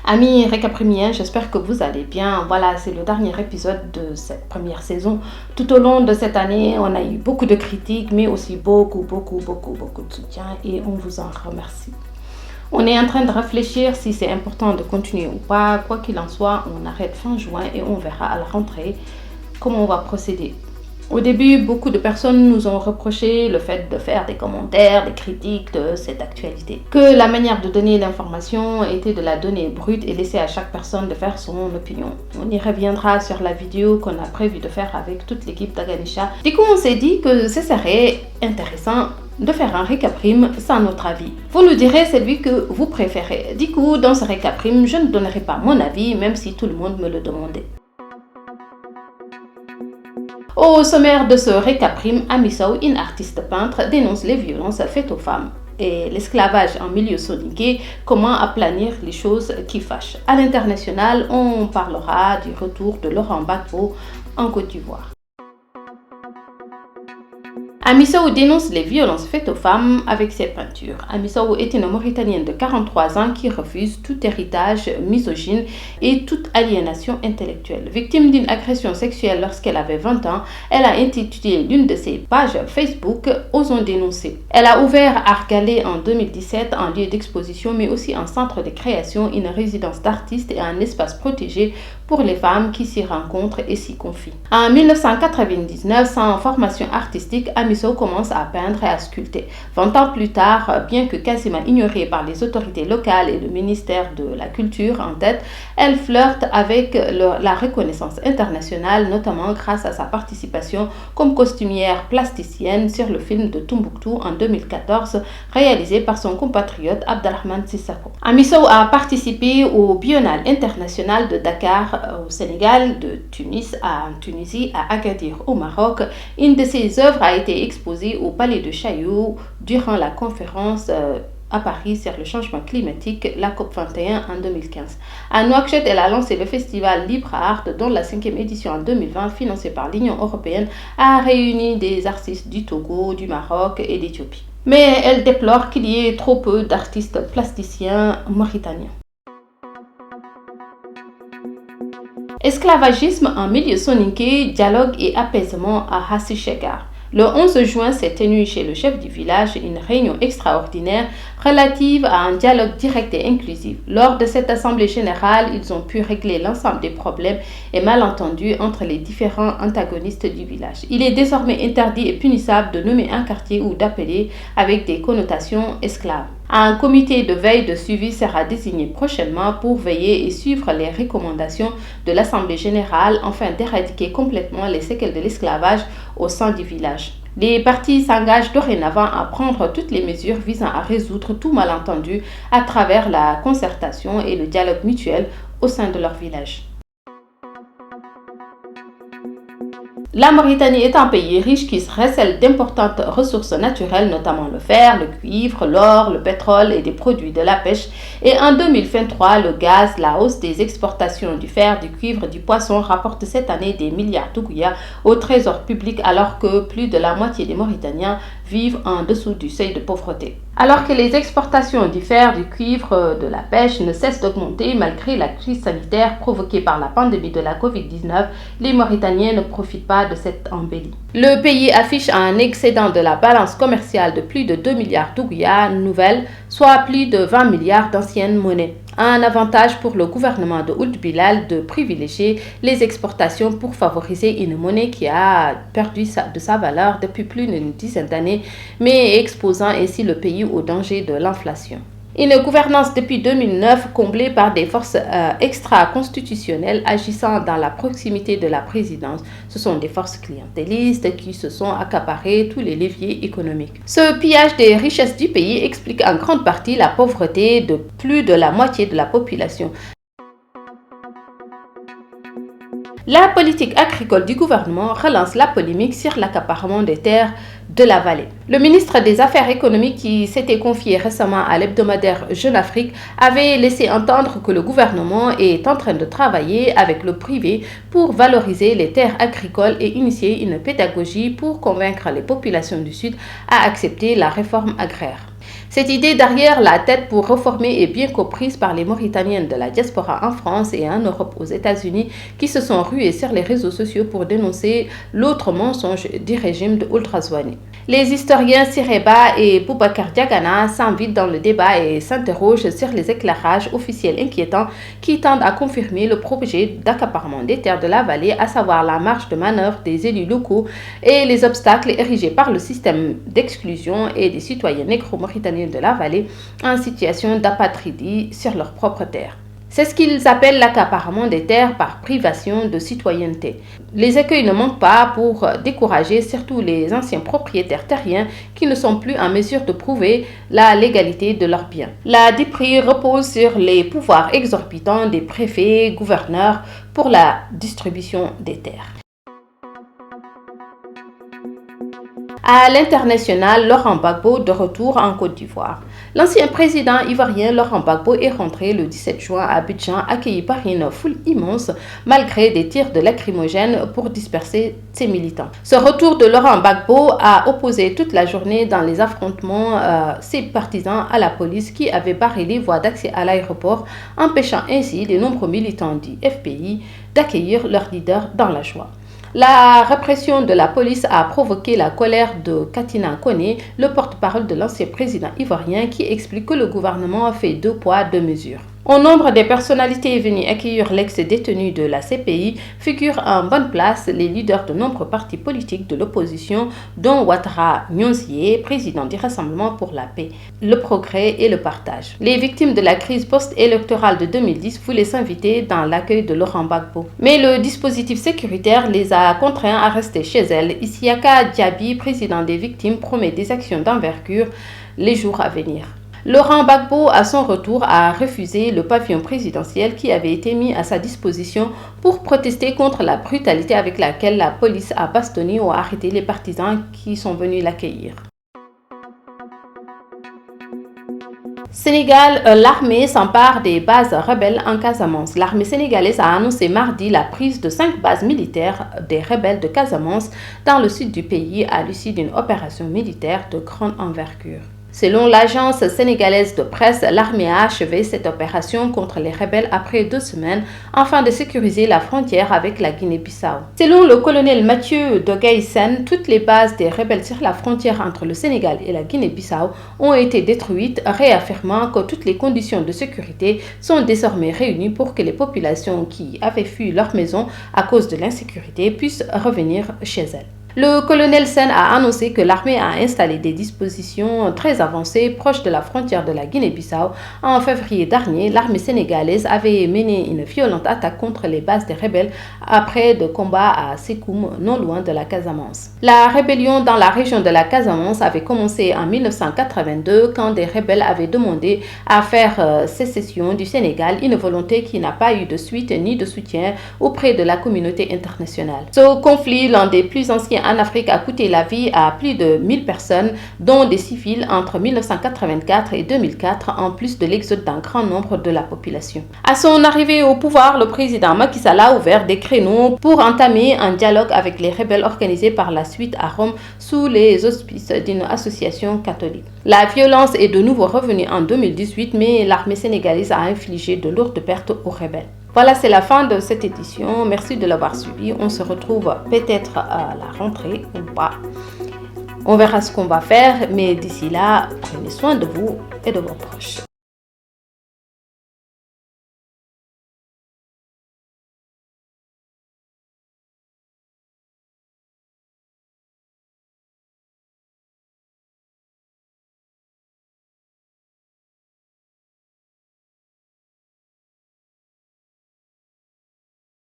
Amis récaprimiens, j'espère que vous allez bien. Voilà, c'est le dernier épisode de cette première saison. Tout au long de cette année, on a eu beaucoup de critiques, mais aussi beaucoup de soutien et on vous en remercie. On est en train de réfléchir si c'est important de continuer ou pas. Quoi qu'il en soit, on arrête fin juin et on verra à la rentrée comment on va procéder. Au début, beaucoup de personnes nous ont reproché le fait de faire des commentaires, des critiques de cette actualité. Que la manière de donner l'information était de la donner brute et laisser à chaque personne de faire son opinion. On y reviendra sur la vidéo qu'on a prévu de faire avec toute l'équipe d'Aganisha. Du coup, on s'est dit que ce serait intéressant de faire un récaprime sans notre avis. Vous nous direz celui que vous préférez. Du coup, dans ce récaprime, je ne donnerai pas mon avis, même si tout le monde me le demandait. Au sommaire de ce récaprime, Ami Sow, une artiste peintre, dénonce les violences faites aux femmes et l'esclavage en milieu soninké, comment aplanir les choses qui fâchent. À l'international, on parlera du retour de Laurent Gbagbo en Côte d'Ivoire. Ami Sow dénonce les violences faites aux femmes avec ses peintures. Ami Sow est une Mauritanienne de 43 ans qui refuse tout héritage misogyne et toute aliénation intellectuelle. Victime d'une agression sexuelle lorsqu'elle avait 20 ans, elle a intitulé l'une de ses pages Facebook « Osons dénoncer ». Elle a ouvert Art Galé en 2017 en lieu d'exposition mais aussi un centre de création, une résidence d'artistes et un espace protégé pour les femmes qui s'y rencontrent et s'y confient. En 1999, sans formation artistique, Ami Sow commence à peindre et à sculpter. 20 ans plus tard, bien que quasiment ignorée par les autorités locales et le ministère de la Culture en tête, elle flirte avec la reconnaissance internationale, notamment grâce à sa participation comme costumière plasticienne sur le film de Tombouctou en 2014, réalisé par son compatriote Abdelrahman Sissako. Ami Sow a participé au Biennale internationale de Dakar au Sénégal, de Tunis en Tunisie à Agadir au Maroc. Une de ses œuvres a été exposée au Palais de Chaillot durant la conférence à Paris sur le changement climatique, la COP21 en 2015. À Nouakchott, elle a lancé le festival Libre Art, dont la 5e édition en 2020, financée par l'Union européenne, a réuni des artistes du Togo, du Maroc et d'Éthiopie. Mais elle déplore qu'il y ait trop peu d'artistes plasticiens mauritaniens. Esclavagisme en milieu soninké, dialogue et apaisement à Hassi Chegar. Le 11 juin s'est tenue chez le chef du village une réunion extraordinaire relative à un dialogue direct et inclusif. Lors de cette assemblée générale, ils ont pu régler l'ensemble des problèmes et malentendus entre les différents antagonistes du village. Il est désormais interdit et punissable de nommer un quartier ou d'appeler avec des connotations esclaves. Un comité de veille de suivi sera désigné prochainement pour veiller et suivre les recommandations de l'Assemblée générale afin d'éradiquer complètement les séquelles de l'esclavage au sein du village. Les partis s'engagent dorénavant à prendre toutes les mesures visant à résoudre tout malentendu à travers la concertation et le dialogue mutuel au sein de leur village. La Mauritanie est un pays riche qui recèle d'importantes ressources naturelles, notamment le fer, le cuivre, l'or, le pétrole et des produits de la pêche. Et en 2023, le gaz, la hausse des exportations du fer, du cuivre, du poisson rapporte cette année des milliards d'ouguiya au trésor public alors que plus de la moitié des Mauritaniens vivent en dessous du seuil de pauvreté. Alors que les exportations du fer, du cuivre, de la pêche ne cessent d'augmenter malgré la crise sanitaire provoquée par la pandémie de la Covid-19, les Mauritaniens ne profitent pas de cette embellie. Le pays affiche un excédent de la balance commerciale de plus de 2 milliards d'ouguiya nouvelles, soit plus de 20 milliards d'anciennes monnaies. Un avantage pour le gouvernement de Ould Bilal de privilégier les exportations pour favoriser une monnaie qui a perdu de sa valeur depuis plus d'une dizaine d'années, mais exposant ainsi le pays au danger de l'inflation. Une gouvernance depuis 2009 comblée par des forces extra-constitutionnelles agissant dans la proximité de la présidence. Ce sont des forces clientélistes qui se sont accaparées tous les leviers économiques. Ce pillage des richesses du pays explique en grande partie la pauvreté de plus de la moitié de la population. La politique agricole du gouvernement relance la polémique sur l'accaparement des terres de la vallée. Le ministre des Affaires économiques, qui s'était confié récemment à l'hebdomadaire Jeune Afrique, avait laissé entendre que le gouvernement est en train de travailler avec le privé pour valoriser les terres agricoles et initier une pédagogie pour convaincre les populations du Sud à accepter la réforme agraire. Cette idée derrière la tête pour réformer est bien comprise par les Mauritaniens de la diaspora en France et en Europe aux États-Unis qui se sont rués sur les réseaux sociaux pour dénoncer l'autre mensonge du régime de Ould Ghazouani. Les historiens Sireba et Boubacar Diagana s'invitent dans le débat et s'interrogent sur les éclairages officiels inquiétants qui tendent à confirmer le projet d'accaparement des terres de la vallée, à savoir la marge de manœuvre des élus locaux et les obstacles érigés par le système d'exclusion et des citoyens négro-mauritaniens de la vallée en situation d'apatridie sur leur propre terre. C'est ce qu'ils appellent l'accaparement des terres par privation de citoyenneté. Les écueils ne manquent pas pour décourager surtout les anciens propriétaires terriens qui ne sont plus en mesure de prouver la légalité de leurs biens. La DIPRI repose sur les pouvoirs exorbitants des préfets, gouverneurs pour la distribution des terres. À l'international, Laurent Gbagbo de retour en Côte d'Ivoire. L'ancien président ivoirien Laurent Gbagbo est rentré le 17 juin à Abidjan, accueilli par une foule immense malgré des tirs de lacrymogènes pour disperser ses militants. Ce retour de Laurent Gbagbo a opposé toute la journée dans les affrontements ses partisans à la police qui avait barré les voies d'accès à l'aéroport, empêchant ainsi de nombreux militants du FPI d'accueillir leur leader dans la joie. La répression de la police a provoqué la colère de Katina Koné, le porte-parole de l'ancien président ivoirien, qui explique que le gouvernement a fait 2 poids 2 mesures. Au nombre des personnalités venues accueillir l'ex-détenu de la CPI figurent en bonne place les leaders de nombreux partis politiques de l'opposition, dont Ouattara Nyonzié, président du Rassemblement pour la paix, le progrès et le partage. Les victimes de la crise post-électorale de 2010 voulaient s'inviter dans l'accueil de Laurent Gbagbo. Mais le dispositif sécuritaire les a contraints à rester chez elles. Isiaka Diaby, président des victimes, promet des actions d'envergure les jours à venir. Laurent Gbagbo, à son retour, a refusé le pavillon présidentiel qui avait été mis à sa disposition pour protester contre la brutalité avec laquelle la police a bastonné ou arrêté les partisans qui sont venus l'accueillir. Sénégal, l'armée s'empare des bases rebelles en Casamance. L'armée sénégalaise a annoncé mardi la prise de 5 bases militaires des rebelles de Casamance dans le sud du pays à l'issue d'une opération militaire de grande envergure. Selon l'agence sénégalaise de presse, l'armée a achevé cette opération contre les rebelles après 2 semaines afin de sécuriser la frontière avec la Guinée-Bissau. Selon le colonel Mathieu Doguay-Sen, toutes les bases des rebelles sur la frontière entre le Sénégal et la Guinée-Bissau ont été détruites, réaffirmant que toutes les conditions de sécurité sont désormais réunies pour que les populations qui avaient fui leur maison à cause de l'insécurité puissent revenir chez elles. Le colonel Sen a annoncé que l'armée a installé des dispositions très avancées proches de la frontière de la Guinée-Bissau. En février dernier, l'armée sénégalaise avait mené une violente attaque contre les bases des rebelles après de combats à Sekoum, non loin de la Casamance. La rébellion dans la région de la Casamance avait commencé en 1982 quand des rebelles avaient demandé à faire sécession du Sénégal, une volonté qui n'a pas eu de suite ni de soutien auprès de la communauté internationale. Ce conflit, l'un des plus anciens en Afrique, a coûté la vie à plus de 1000 personnes, dont des civils entre 1984 et 2004, en plus de l'exode d'un grand nombre de la population. À son arrivée au pouvoir, le président Macky Sall a ouvert des créneaux pour entamer un dialogue avec les rebelles organisés par la suite à Rome sous les auspices d'une association catholique. La violence est de nouveau revenue en 2018, mais l'armée sénégalaise a infligé de lourdes pertes aux rebelles. Voilà, c'est la fin de cette édition. Merci de l'avoir suivi. On se retrouve peut-être à la rentrée ou pas. On verra ce qu'on va faire, mais d'ici là, prenez soin de vous et de vos proches.